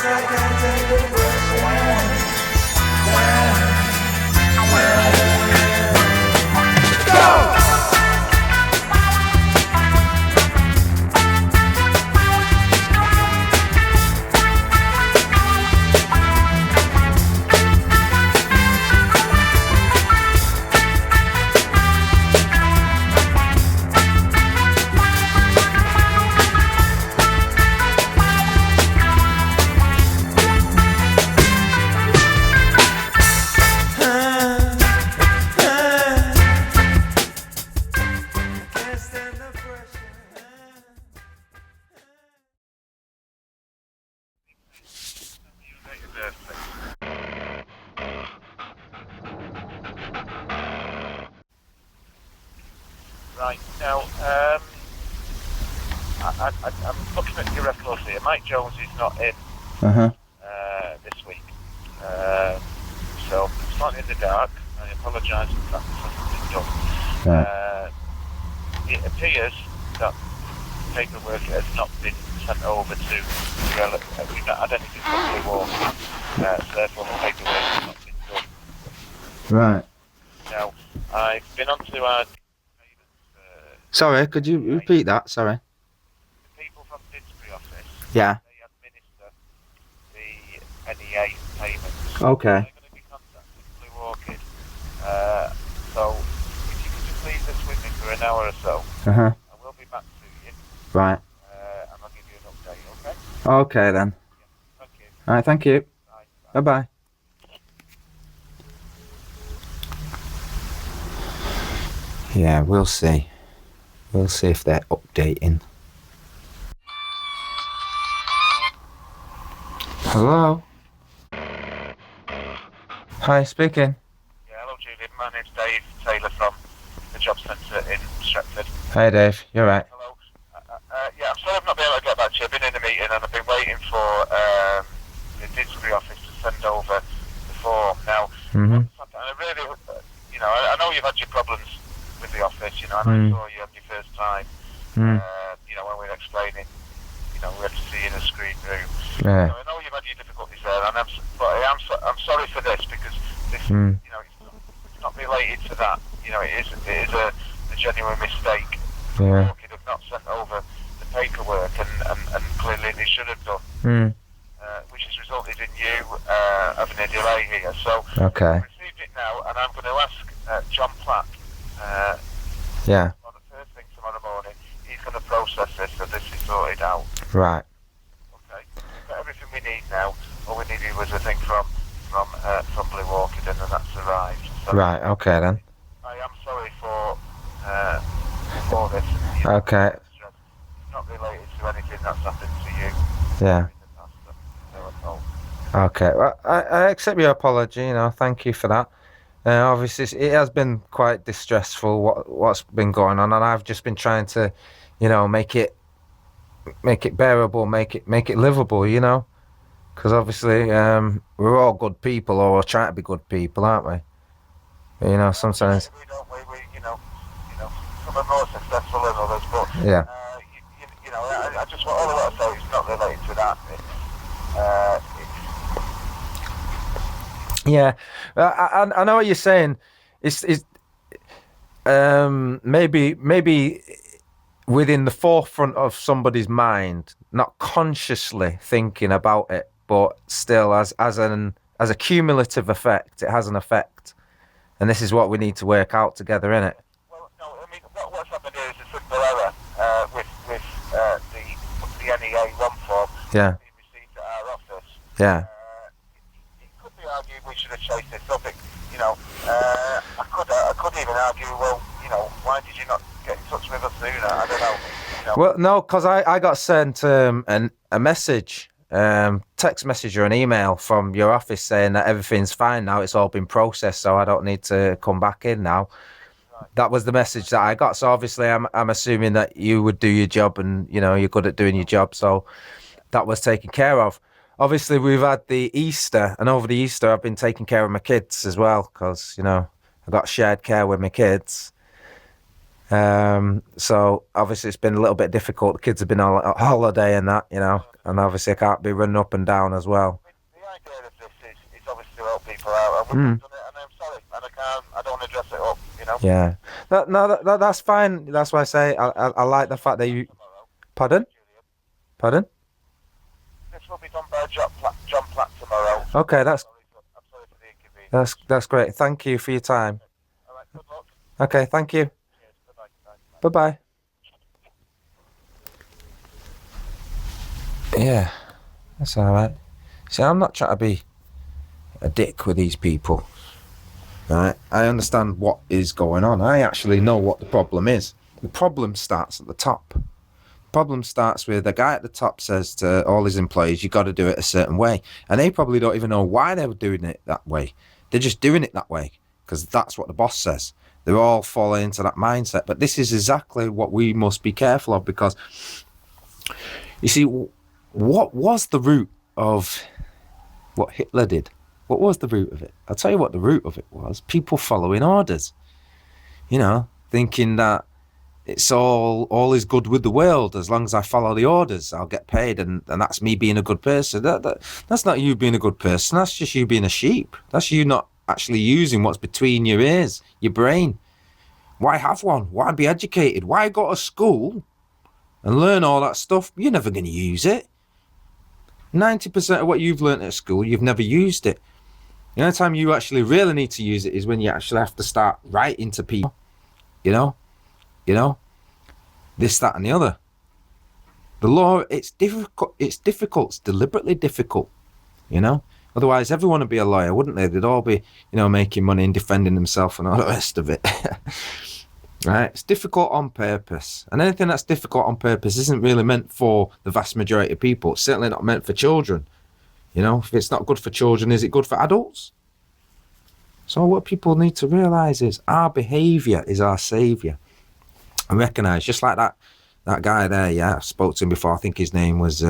Right, now, I'm looking at your records here. Mike Jones is not in this week. So, I'm slightly in the dark. I apologise if that hasn't been done. It appears that paperwork has not been sent over to we've not had anything from Blue Walker, so therefore the paperwork has not been done. Right. Now, I've been onto our... Sorry, could you repeat that? Sorry. The people from Didsbury office, Yeah. they administer the NEA payments. Okay. They're going to be contacting Blue Orchid. So, if you could just leave this with me for an hour or so, I will be back to you. Right. And I'll give you an update, okay? Okay then. Yeah, thank you. Alright, thank you. Bye. Bye-bye. Yeah, we'll see. We'll see if they're updating. Hello? Hi, speaking. Yeah, hello Julian, my name's Dave Taylor from the Job Centre in Stretford. Hi Dave, you're right. Hello. Yeah, I'm sorry I've not been able to get back to you. I've been in a meeting and I've been waiting for the Didsbury office to send over the form. Now, I really, I know you've had your problems with the office, I know I saw you on your first time, when we were explaining, we had to see you in a screen room. Yeah. I know you've had your difficulties there, and I'm sorry for this because this, it's not related to that. It is a genuine mistake. Yeah. Orchid have not sent over the paperwork, and clearly they should have done, which has resulted in you having a delay here. So Okay. I've received it now, and I'm going to ask John Platt. Yeah. On the first thing tomorrow morning, he's going to process this so this is sorted out. Right. Okay. We've got everything we need now. All we needed was a thing from Blue Orchid, and then that's arrived. So Right. Okay then. I am sorry for this. Okay. It's not related to anything that's happened to you. Yeah. In the past, so at all. Okay. Well, I accept your apology. Thank you for that. Obviously, it has been quite distressful what's been going on, and I've just been trying to, make it bearable, make it livable, because obviously we're all good people, or we're trying to be good people, aren't we? Sometimes. We don't. Some are more successful than others, but Yeah. I just want all I want to say is not related to that. Yeah, I know what you're saying. It's maybe within the forefront of somebody's mind, not consciously thinking about it, but still as a cumulative effect, it has an effect, and this is what we need to work out together, innit? Well, no, I mean what's happened here is a simple error with the NEA1 form Yeah. being received at our office. Yeah. Argued we should have chased this up. I could even argue, well, why did you not get in touch with us sooner? I don't know. Well, no, because I got sent a message, text message or an email from your office saying that everything's fine now. It's all been processed, so I don't need to come back in now. Right. That was the message that I got. So obviously, I'm assuming that you would do your job, and you're good at doing your job. So that was taken care of. Obviously, we've had the Easter, and over the Easter, I've been taking care of my kids as well, because, I've got shared care with my kids. So, obviously, it's been a little bit difficult. The kids have been on holiday and that, and obviously I can't be running up and down as well. The idea of this is obviously to help people out, and we've done it, and I'm sorry, and I don't want to dress it up, you know. Yeah, that's fine. That's why I say I like the fact that you. Pardon? Pardon? This will be done by John Platt tomorrow. Okay, I'm sorry for the inconvenience. that's great. Thank you for your time. All right, good luck. Okay, thank you. Cheers. Bye-bye. Bye-bye. Yeah, that's all right. See, I'm not trying to be a dick with these people, right? I understand what is going on. I actually know what the problem is. The problem starts at the top. The problem starts with the guy at the top says to all his employees, you got to do it a certain way. And they probably don't even know why they were doing it that way. They're just doing it that way because that's what the boss says. They're all falling into that mindset. But this is exactly what we must be careful of, because, you see, what was the root of what Hitler did? What was the root of it? I'll tell you what the root of it was. People following orders. You know, thinking that it's all is good with the world. As long as I follow the orders, I'll get paid. And that's me being a good person. That's not you being a good person. That's just you being a sheep. That's you not actually using what's between your ears, your brain. Why have one? Why be educated? Why go to school and learn all that stuff? You're never going to use it. 90% of what you've learned at school, you've never used it. The only time you actually really need to use it is when you actually have to start writing to people. You know, this, that, and the other. The law, it's difficult. It's deliberately difficult. You know, otherwise everyone would be a lawyer, wouldn't they? They'd all be, making money and defending themselves and all the rest of it. Right? It's difficult on purpose. And anything that's difficult on purpose isn't really meant for the vast majority of people. It's certainly not meant for children. If it's not good for children, is it good for adults? So what people need to realise is our behaviour is our saviour. And recognise, just like that guy there, yeah, I spoke to him before. I think his name was,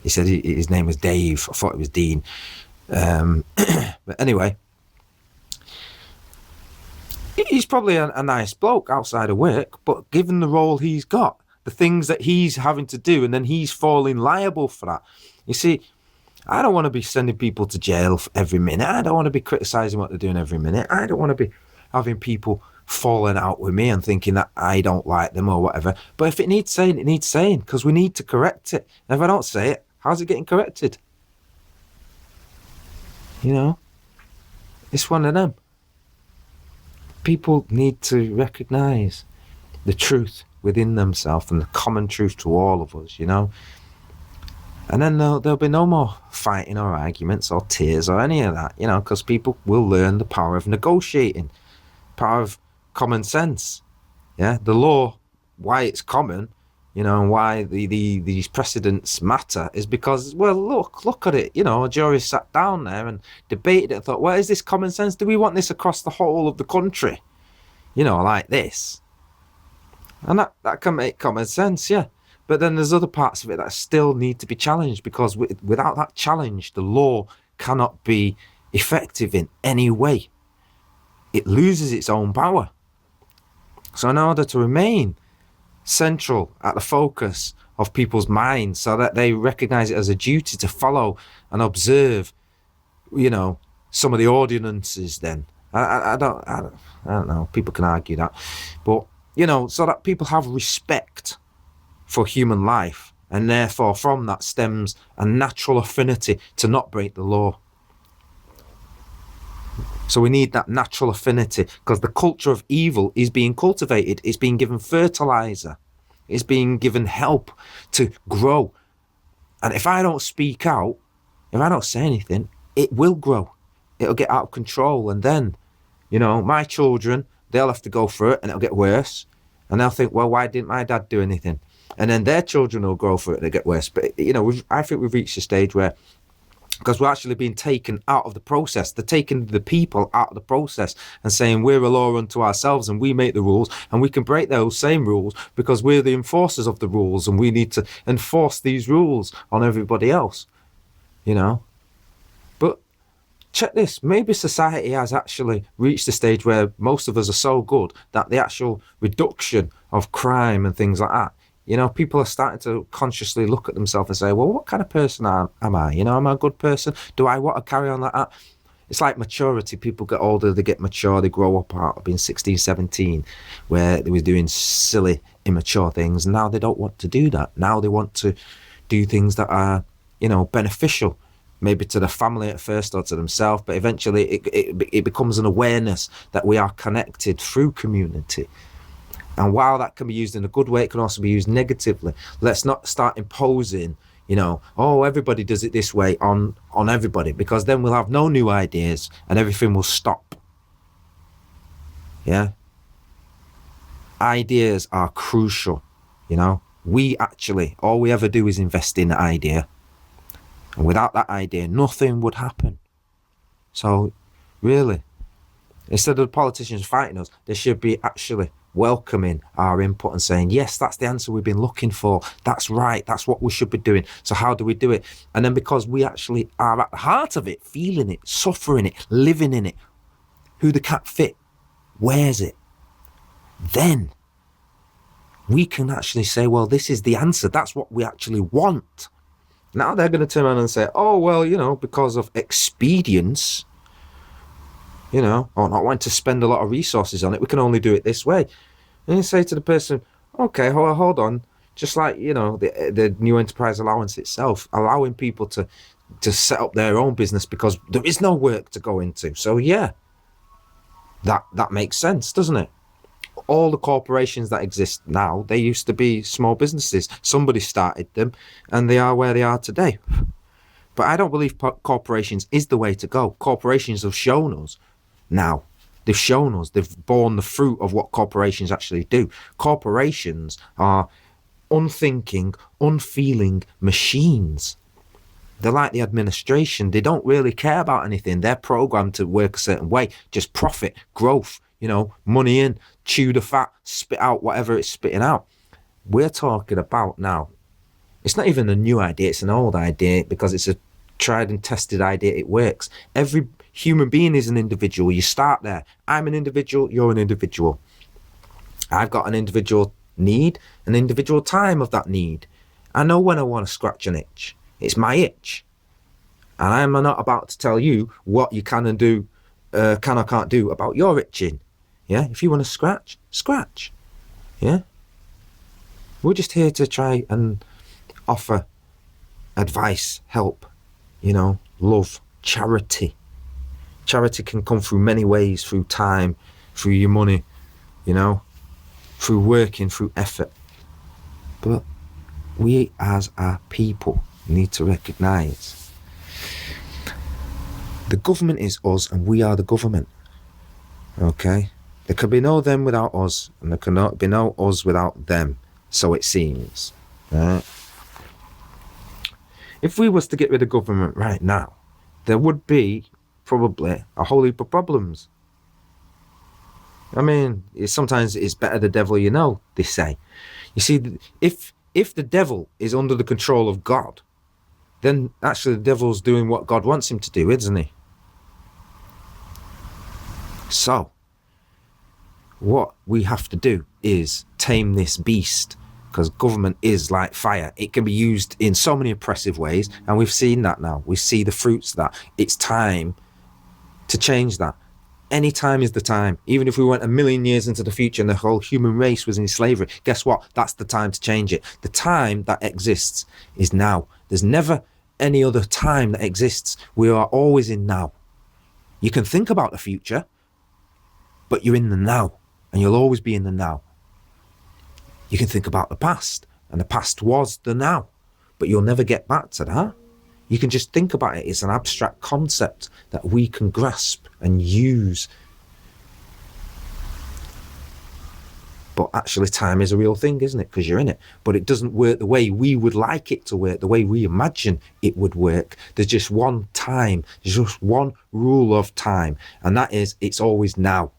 he said his name was Dave. I thought it was Dean. But anyway, he's probably a nice bloke outside of work, but given the role he's got, the things that he's having to do, and then he's falling liable for that. You see, I don't want to be sending people to jail every minute. I don't want to be criticising what they're doing every minute. I don't want to be having people falling out with me and thinking that I don't like them or whatever. But if it needs saying, it needs saying, because we need to correct it. And if I don't say it, how's it getting corrected? It's one of them. People need to recognise the truth within themselves and the common truth to all of us, And then there'll be no more fighting or arguments or tears or any of that, because people will learn the power of negotiating, power of common sense. Yeah, the law, why it's common, and why these precedents matter is because, well, look at it. A jury sat down there and debated it and thought, well, is this common sense? Do we want this across the whole of the country? Like this. And that can make common sense, yeah. But then there's other parts of it that still need to be challenged, because without that challenge, the law cannot be effective in any way. It loses its own power. So in order to remain central at the focus of people's minds, so that they recognise it as a duty to follow and observe, some of the ordinances, then I don't know. People can argue that, but so that people have respect for human life, and therefore from that stems a natural affinity to not break the law. So we need that natural affinity, because the culture of evil is being cultivated. It's being given fertilizer. It's being given help to grow. And if I don't speak out, if I don't say anything, it will grow. It'll get out of control. And then, my children, they'll have to go through it, and it'll get worse. And they'll think, well, why didn't my dad do anything? And then their children will go through it and it'll get worse. But, I think we've reached a stage where, because we're actually being taken out of the process. They're taking the people out of the process and saying we're a law unto ourselves and we make the rules, and we can break those same rules because we're the enforcers of the rules, and we need to enforce these rules on everybody else, But check this, maybe society has actually reached a stage where most of us are so good that the actual reduction of crime and things like that You know, people are starting to consciously look at themselves and say, well, what kind of person am I? You know, am I a good person? Do I want to carry on like that? It's like maturity. People get older, they get mature, they grow up out of being 16, 17, where they were doing silly, immature things. Now they don't want to do that. Now they want to do things that are, you know, beneficial, maybe to the family at first or to themselves, but eventually it becomes an awareness that we are connected through community. And while that can be used in a good way, it can also be used negatively. Let's not start imposing, you know, oh, everybody does it this way on everybody, because then we'll have no new ideas and everything will stop. Yeah. Ideas are crucial, you know. All we ever do is invest in the idea. And without that idea, nothing would happen. So, really, instead of the politicians fighting us, they should be actually welcoming our input and saying, yes, that's the answer we've been looking for. That's right. That's what we should be doing. So how do we do it? And then because we actually are at the heart of it, feeling it, suffering it, living in it, who the cat fit wears it, then we can actually say, well, this is the answer. That's what we actually want. Now they're going to turn around and say, oh, well, you know, because of expedience, you know, or not wanting to spend a lot of resources on it, we can only do it this way. And you say to the person, okay, hold on. Just like, you know, the new enterprise allowance itself, allowing people to set up their own business because there is no work to go into. So yeah, that makes sense, doesn't it? All the corporations that exist now, they used to be small businesses. Somebody started them and they are where they are today. But I don't believe corporations is the way to go. Corporations have shown us now. They've shown us, they've borne the fruit of what corporations actually do. Corporations are unthinking, unfeeling machines. They're like the administration. They don't really care about anything. They're programmed to work a certain way. Just profit, growth, you know, money in, chew the fat, spit out whatever it's spitting out. We're talking about now. It's not even a new idea. It's an old idea because it's a tried and tested idea. It works. Every human being is an individual. You start there. I'm an individual. You're an individual. I've got an individual need, an individual time of that need. I know when I want to scratch an itch. It's my itch. And I'm not about to tell you what you can and do, can or can't do about your itching. Yeah, if you want to scratch, scratch. Yeah. We're just here to try and offer advice, help, you know, love, charity. Charity can come through many ways, through time, through your money, you know, through working, through effort. But we as a people need to recognise the government is us and we are the government. Okay? There can be no them without us, and there cannot be no us without them, so it seems. Right? If we was to get rid of government right now, there would be probably a whole heap of problems. I mean, sometimes it's better the devil you know, they say. You see, if the devil is under the control of God, then actually the devil's doing what God wants him to do, isn't he? So, what we have to do is tame this beast, because government is like fire. It can be used in so many oppressive ways, and we've seen that now. We see the fruits of that. It's time to change that. Any time is the time. Even if we went 1,000,000 years into the future and the whole human race was in slavery, guess what? That's the time to change it. The time that exists is now. There's never any other time that exists. We are always in now. You can think about the future, but you're in the now, and you'll always be in the now. You can think about the past, and the past was the now, but you'll never get back to that. You can just think about it. It's an abstract concept that we can grasp and use. But actually time is a real thing, isn't it? Because you're in it. But it doesn't work the way we would like it to work, the way we imagine it would work. There's just one time. There's just one rule of time. And that is, it's always now.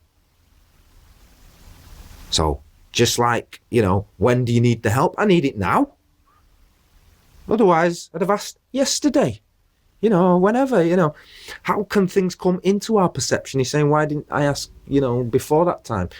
So, just like, you know, when do you need the help? I need it now. Otherwise, I'd have asked yesterday. You know, whenever, you know. How can things come into our perception? He's saying, why didn't I ask, you know, before that time?